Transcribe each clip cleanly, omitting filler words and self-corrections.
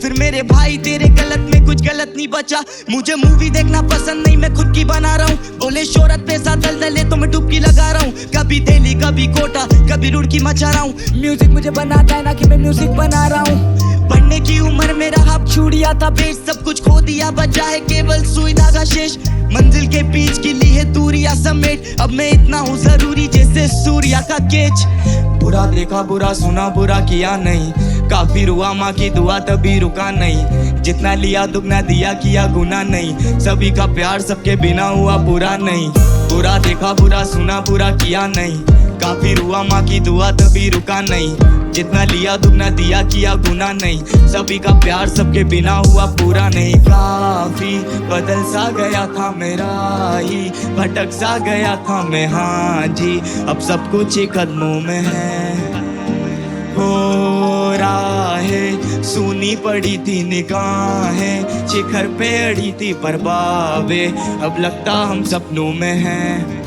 फिर मेरे भाई तेरे गलत में कुछ गलत नहीं बचा। मुझे मूवी देखना पसंद नहीं, मैं खुद की बना रहा हूँ। बोले शोहरत पैसा दलदले तो मैं डुबकी लगा रहा हूँ। कभी दिल्ली कभी कोटा कभी रुड़की मचा रहा हूँ। म्यूजिक मुझे बनाता है ना कि मैं म्यूजिक बना रहा हूँ। पढ़ने की उम्र मेरा हाथ छूटिया था बेच, सब कुछ खो दिया बचा है केवल सुई धागा शेष। मंजिल के बीच की ली है दूरियां समेट, अब मैं इतना हूँ जरूरी जैसे सूर्या का केच। बुरा देखा बुरा सुना बुरा किया नहीं, काफी रुआ माँ की दुआ तभी रुका नहीं। जितना लिया दुगना दिया किया गुना नहीं, सभी का प्यार सबके बिना हुआ पूरा नहीं। बुरा देखा बुरा सुना बुरा किया नहीं, काफी रुआ माँ की दुआ तभी रुका नहीं। जितना लिया दुगना दिया किया गुना नहीं, सभी का प्यार सबके बिना हुआ पूरा नहीं। काफी बदल सा गया था मेरा ही, भटक सा गया था मैं, हाँ जी अब सब कुछ ही कदमों में है। हो राहें सुनी पड़ी थी निगाहें, शिखर पे अड़ी थी पर बावे, अब लगता हम सपनों में हैं।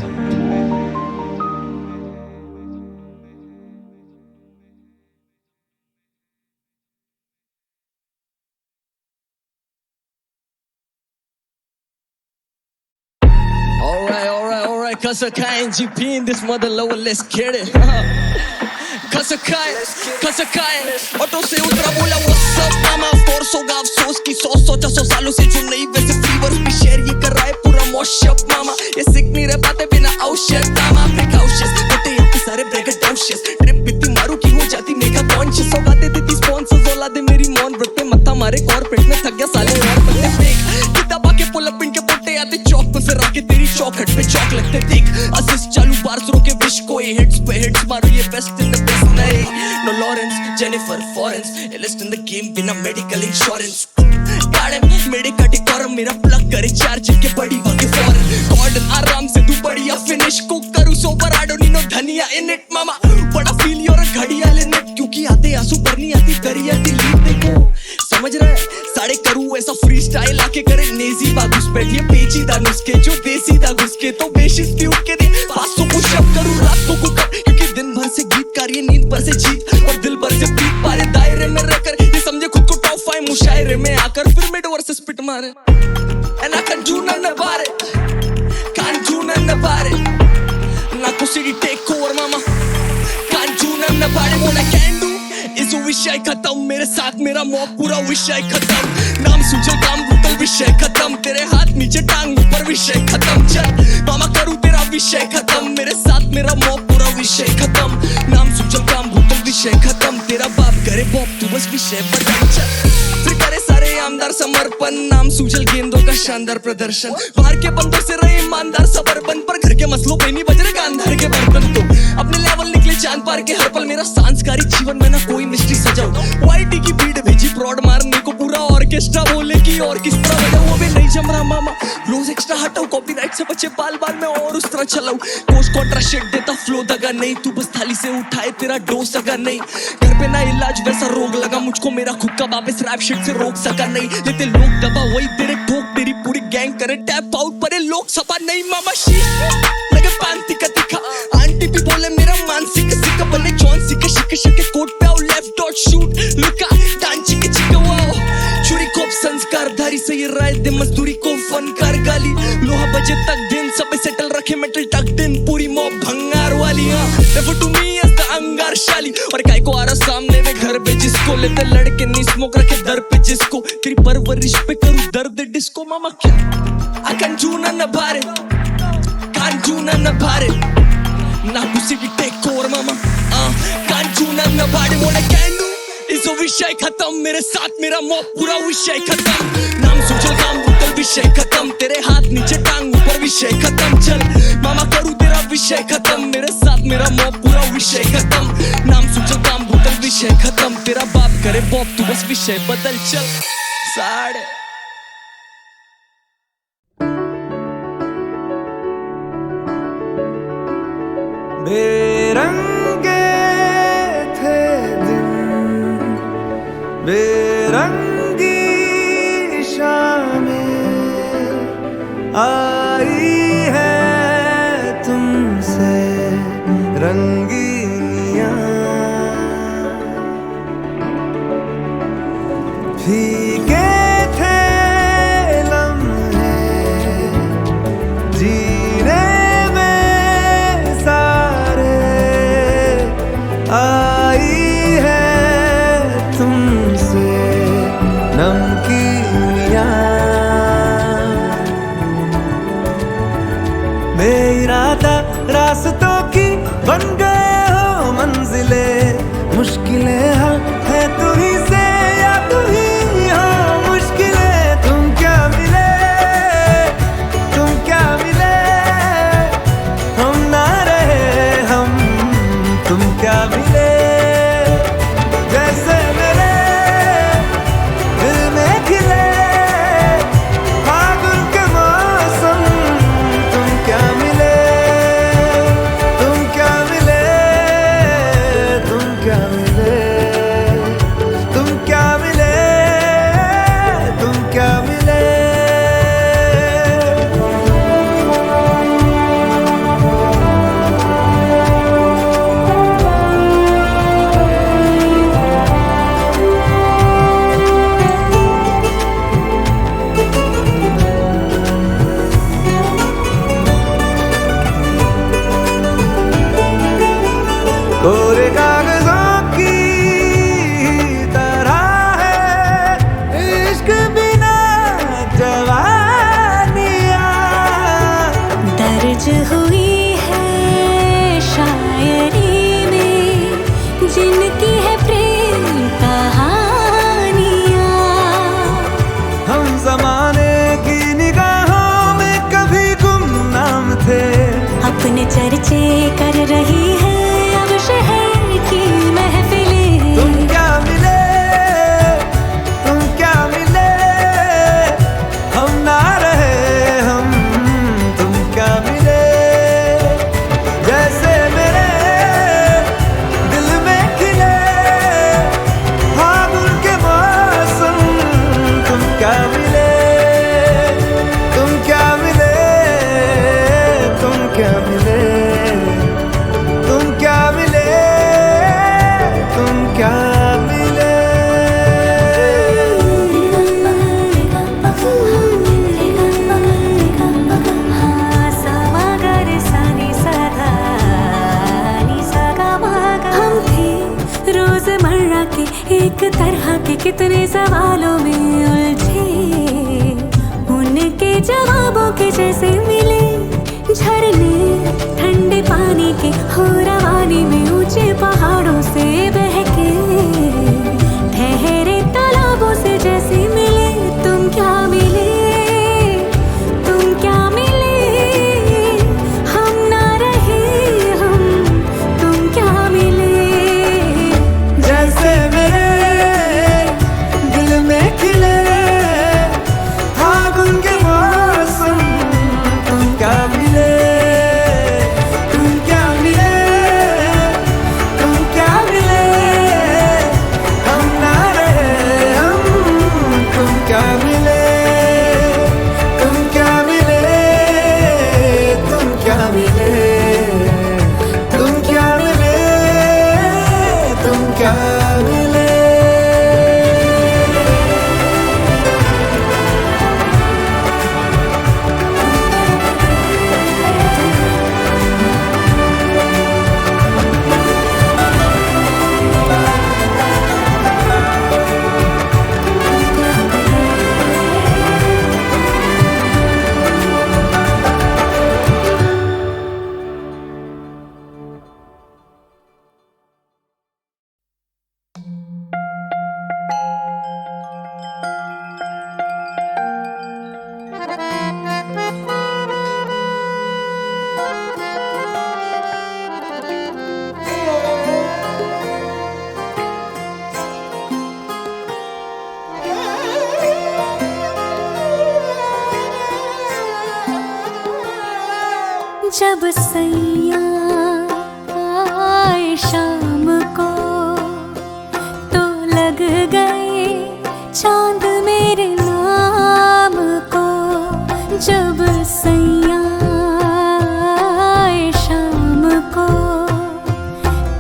Alright, Kasakai and GP in this mother lower, let's get it. Kasakai, auto से उतरा बोला what's up मामा, फोर्स होगा अफसोस की 100 सालों से जो नहीं वैसे फीवर भी शेयर ये कर रहा है पूरा मॉशअप मामा। ये सिक नहीं रह पाते बिना औषध मामा, प्रिकॉशंस होते हैं सारे ब्रेकट डाउनशियस। ट्रिप इतनी मारू की हो जाती मेगा कॉन्शियस, औकाते देती स्पॉन्सर्स औलादे मेरी मौन व्रत पे मत्था मारे कॉर्पोरेट में थक गया साले और पत्ते फेक। किताब आके पुल अप इनके पोटे आते चौक पे फिर आके तेरी चौखट पे चौक लगते देख। असिस्ट चालू बार्स रोके विश को ये हिट्स पे हिट्स मारो ये बेस्ट इन द बेस्ट नहीं। नो लॉरेंस जेनिफर फॉरेंस एलिस्ट इन द गेम बिना मेडिकल इंश्योरेंस। गाड़े मेडिकल डिकोरम मेरा प्लग करे चार्ज के बड़ी भागे फॉरेन। गॉर्डन आराम से तू बढ़िया फिनिश को करूँ sober I don't need no dhania in it मामा। बड़ा फील योर घड़ियाल इन इट, क्योंकि आते आंसू पर नहीं आती दरिया डिलीट देखो। समझ रहे साड़े करूँ ऐसा फ्री स्टाइल आके करे नेजी बागुस बैठिए पेचीदा नुस्खे जो बेसीदा घुसके तो बेशिस्ती उठ के दे 500 पुशअप करूँ रात को कुक, क्योंकि दिन भर से गीतकार ये नींद भर से जीत और दिल भर से पीत पारे दायरे में रहकर ये समझे खुद को टॉप 5 मुशायरे में आकर फिर मिड ओवर से स्पिट मारे। And I can't do nothing about it, can't do nothing about it, ना को सिटी टेक ओवर मामा, can't do nothing about it, all I can do इस विषय खत्म, मेरे साथ मेरा मॉब पूरा विषय खत्म। नाम सूझल काम भूतल विषय खत्म, तेरे हाथ नीचे टांग ऊपर विषय खत्म। चल मामा करूँ तेरा विषय खत्म, मेरे साथ मेरा मॉब पूरा विषय खत्म। नाम सूझल काम भूतल विषय खत्म, तेरा बाप करे बॉब तू बस विषय बदल। चल फिर करे सारे आमदार समर्पण, नाम सूझल गेंदों का शानदार प्रदर्शन। बाहर के बंदों से रहे ईमानदार सबरबन, पर घर के मसलों पे नहीं बज रहे गांधार के बर्तन। तो अपने लेवल निकले चांद पार के हर पल, मेरा सांस्कारिक जीवन में ना कोई मिस्ट्री सजाओ। वाईटी की भीड़ भेजी फ्रॉड मारने को, पूरा ऑर्केस्ट्रा बोले कि और किस तरह बजाऊं, वो भी नहीं जम रहा मामा। रोज एक्स्ट्रा हटाओ कॉपीराइट से बचे बाल बाल में और उस तरह चलाऊं। कोर्स कॉन्ट्रा शेड देता फ्लो दगा नहीं, तू बस थाली से उठाए तेरा डोस अगर नहीं। घर पे ना इलाज वैसा रोग लगा मुझको, मेरा खुद का वापस रैप शिट से रोक सका नहीं। लेते लोग दबा वही तेरे ठोक, तेरी पूरी गैंग करे टैप आउट पर लोग सपा नहीं मामा। शीश लगे पांती का दिखा, आंटी भी बोले मेरा मानसिक सिक्का बने जॉन सिक्के शिके शिके कोट पे आओ लेफ्ट डॉट शूट लुका डांची के चिका वाओ। चोरी को संस्कारधारी से ये राय दे मजदूरी को फनकार गाली। लोहा बजे तक दिन सब सेटल रखे मेटल टक दिन पूरी मॉब भंगार वाली। Refer to me as the अंगार शाली, और काय को आ रहा सामने में घर पे जिसको लेते लड़के नी स्मोक रखे दर पे जिसको तेरी परवरिश पे करूँ दर्द डिस्को मामा। क्या I can't do nothing about it, can't do nothing about it, ना कुछ भी टेक ओवर मामा। can't do nothing about it, what I can do इस विषय खत्म, मेरे साथ मेरा मॉब पूरा विषय खत्म। नाम सूझल काम भूतल विषय खत्म, तेरे हाथ नीचे टांग ऊपर विषय खत्म। चल मामा करूँ तेरा विषय खत्म, मेरे साथ मेरा मॉब पूरा विषय खत्म। नाम सूझल काम भूतल विषय खत्म, तेरा बाप करे बॉब तू बस विषय बदल। चल साढ़े बेरंगे थे दिन, बेरंगी शामें आई है तुमसे रंगीनियाँ। बेइरादा रास्तों की बन गए हो मंजिले, मुश्किलें हल है तू ही से या तू ही हो मुश्किलें। तुम क्या मिले, तुम क्या मिले, हम ना रहे हम, तुम क्या मिले। जैसे मेरे दिल में खिले फागुन के मौसम, तुम क्या मिले, तुम क्या मिले, तुम क्या मिले, तुम क्या मिले, तुम क्या मिले। कोरे कागजों की तरह है इश्क बिना जवानियाँ, दर्ज हुई है शायरी में जिनकी है प्रेम कहानियाँ। हम जमाने की निगाहों में कभी गुमनाम थे, अपने चर्चे कर रही है अब शहर की महफिलें। तुम क्या मिले, तुम क्या मिले, हम ना रहे हम, तुम क्या मिले। जैसे मेरे दिल में खिले फागुन के मौसम, तुम क्या मिले, तुम क्या मिले, तुम क्या मिले, तुम क्या मिले, तुम क्या मिले। हम थे रोजमर्रा के एक तरह के कितने सवालों में उलझे, उनके जवाबों के जैसे मिले झरने ठंडे पानी के हो रवानी में ऊंचे पहाड़ों से बहके, ठहरे तालाबों से जैसे मिले। तुम क्या मिले, तुम क्या मिले, हम ना रहे हम, तुम क्या मिले। जैसे मेरे दिल में खिले फागुन के मौसम, तुम क्या मिले, तुम क्या मिले, तुम क्या मिले, हम ना रहे हम, तुम क्या मिले, तुम क्या मिले, तुम क्या मिले, तुम क्या मिले, तुम क्या मिले। जब सैया आए शाम को तो लग गए चांद मेरे नाम को। जब सैया आए शाम को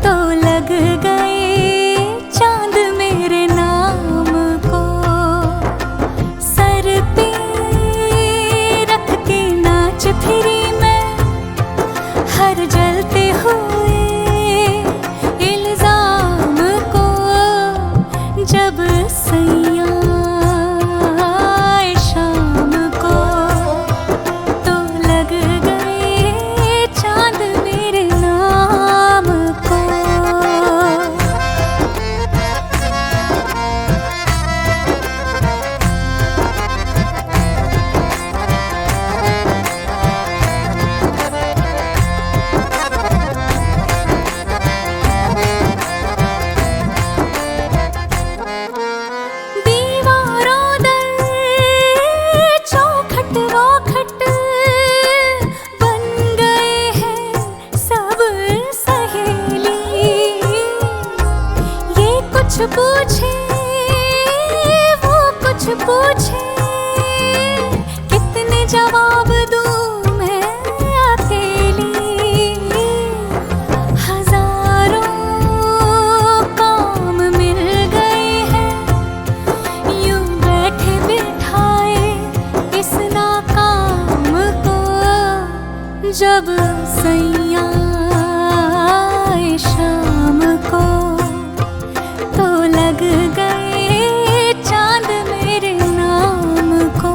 तो लग गए चांद मेरे नाम को। सर पे रख के नाच फिरी मैं हर जलते हुए इल्जाम को। जब सैया आए शाम को तो लग गए जब सैया आए शाम को तो लग गए चांद मेरे नाम को।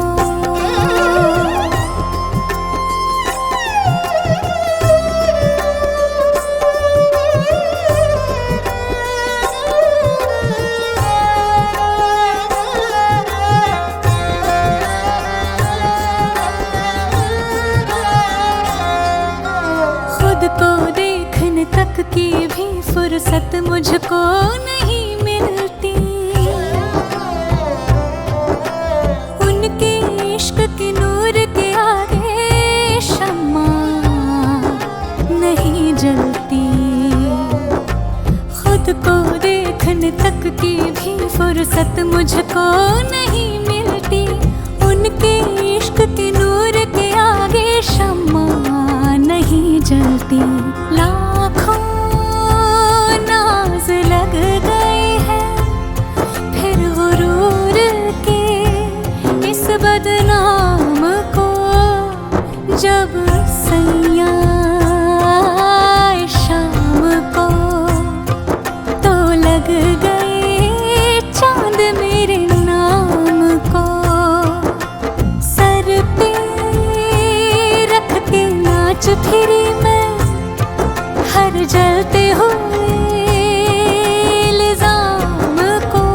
खुद को देखने तक की भी फुर्सत मुझको नहीं मिलती, उनके इश्क के नूर के आगे शम्मा नहीं जलती। खुद को देखने तक की भी फुर्सत मुझको नहीं मिलती, उनके इश्क के नूर के आगे शम्मा नहीं जलती। लाखों नाज लग गए हैं फिर गुरूर के इस बदनाम को, जब सैया आए शाम को तो लग गए चांद मेरे नाम को। सर पे रख के नाच फिरी मैं हर जलते हुए इल्जाम को।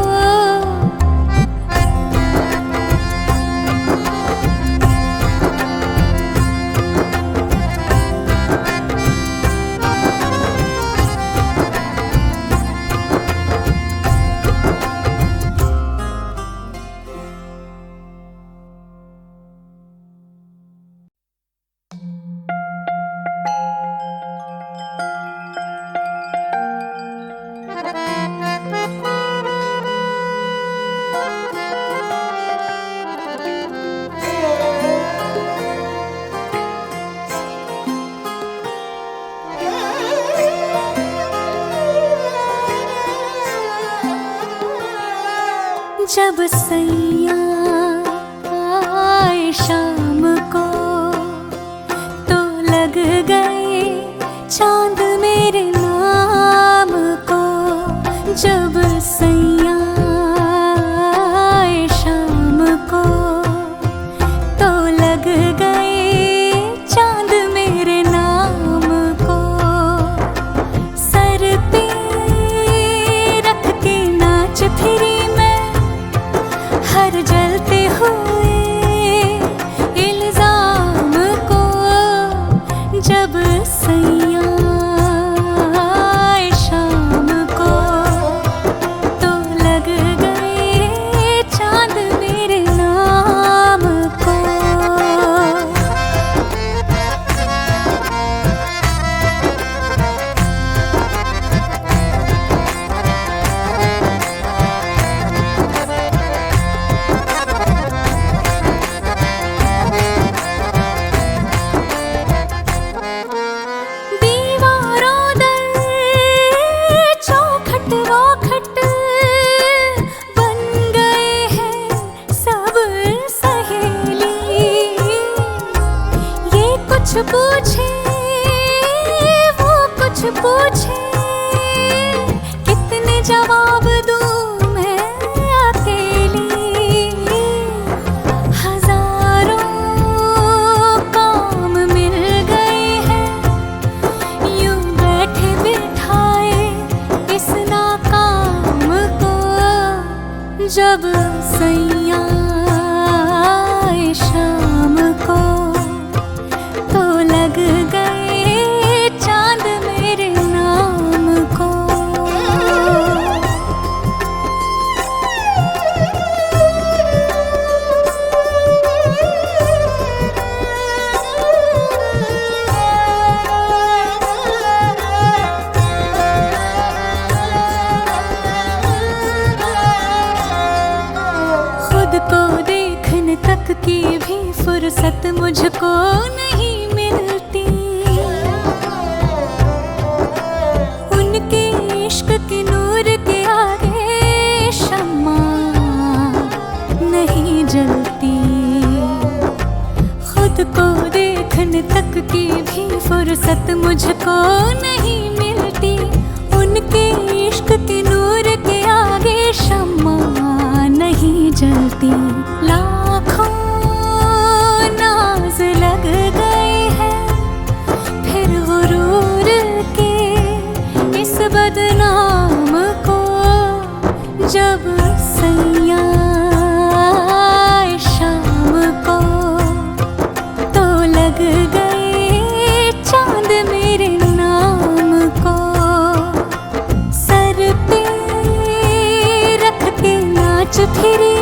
जब सैया आए शाम को तो लग गए चांद मेरे नाम को। जब सैया आए शाम को तो लग गए चांद मेरे नाम को। सर पे रख के नाच फिरी हर जलते हुए इल्जाम को, जब सैया आए शाम को तो लग गए चांद मेरे नाम को। कुछ पूछे वो कुछ पूछे, कितने जवाब दूं मैं अकेली। हजारों काम मिल गए हैं यूं बैठे बिठाए इस नाकाम को। जब सैया आए शाम को तो लग गए चांद मेरे नाम को। खुद को देखने तक की भी फुर्सत मुझको नहीं मिलती, उनके इश्क के नूर के आगे शम्मा नहीं जलती। खुद को देखने दिन तक की भी फुर्सत मुझको नहीं मिलती, उनके इश्क के नूर के आगे शम्मा नहीं जलती। लाखों नाज लग गए हैं फिर गुरूर के इस बदनाम को, जब सैया आए शाम को तो लग गए चांद मेरे नाम को। सर पे रख के नाच फिरी